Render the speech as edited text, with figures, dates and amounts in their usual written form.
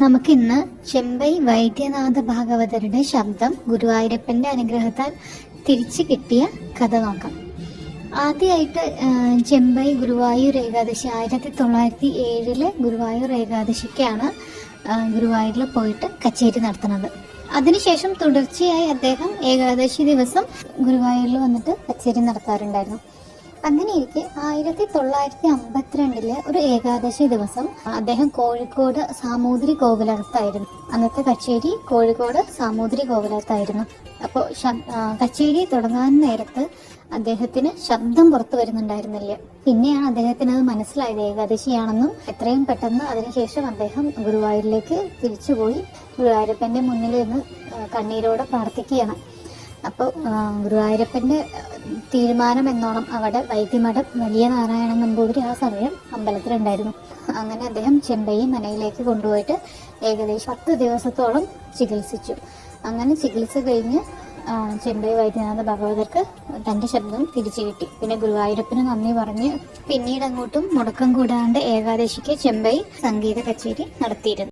നമുക്കിന്ന് ചെമ്പൈ വൈദ്യനാഥ ഭാഗവതരുടെ ശബ്ദം ഗുരുവായൂരപ്പന്റെ അനുഗ്രഹത്താൽ തിരിച്ചു കിട്ടിയ കഥ നോക്കാം. ആദ്യമായിട്ട് ചെമ്പൈ ഗുരുവായൂർ ഏകാദശി 1907 ഗുരുവായൂർ ഏകാദശിക്കാണ് ഗുരുവായൂരിൽ പോയിട്ട് കച്ചേരി നടത്തുന്നത്. അതിനുശേഷം തുടർച്ചയായി അദ്ദേഹം ഏകാദശി ദിവസം ഗുരുവായൂരിൽ വന്നിട്ട് കച്ചേരി നടത്താറുണ്ടായിരുന്നു. അങ്ങനെയിരിക്കെ 1952 ഒരു ഏകാദശി ദിവസം അദ്ദേഹം കോഴിക്കോട് സാമൂതിരി കോവിലകത്തായിരുന്നു. അന്നത്തെ കച്ചേരി കോഴിക്കോട് സാമൂതിരി കോവിലകത്തായിരുന്നു. അപ്പോൾ കച്ചേരി തുടങ്ങാൻ നേരത്ത് അദ്ദേഹത്തിന് ശബ്ദം പുറത്തു വരുന്നുണ്ടായിരുന്നില്ല. പിന്നെയാണ് അദ്ദേഹത്തിന് അത് മനസ്സിലായത് ഏകാദശിയാണെന്നും. എത്രയും പെട്ടെന്ന് അതിനുശേഷം അദ്ദേഹം ഗുരുവായൂരിലേക്ക് തിരിച്ചുപോയി ഗുരുവായൂരപ്പന്റെ മുന്നിൽ നിന്ന് കണ്ണീരോടെ പ്രാർത്ഥിക്കുകയാണ്. അപ്പോൾ ഗുരുവായൂരപ്പന്റെ തീരുമാനം എന്നോണം അവിടെ വൈദ്യമഠം വലിയ നാരായണൻ നമ്പൂതിരി ആ സമയം അമ്പലത്തിലുണ്ടായിരുന്നു. അങ്ങനെ അദ്ദേഹം ചെമ്പൈ മനയിലേക്ക് കൊണ്ടുപോയിട്ട് ഏകദേശം 10 ദിവസത്തോളം ചികിത്സിച്ചു. അങ്ങനെ ചികിത്സ കഴിഞ്ഞ് ചെമ്പൈ വൈദ്യനാഥ ഭഗവതർക്ക് തന്റെ ശബ്ദം തിരിച്ചു കിട്ടി. പിന്നെ ഗുരുവായൂരപ്പന് നന്ദി പറഞ്ഞ് പിന്നീട് അങ്ങോട്ടും മുടക്കം കൂടാണ്ട് ഏകാദശിക്ക് ചെമ്പൈ സംഗീത കച്ചേരി നടത്തിയിരുന്നു.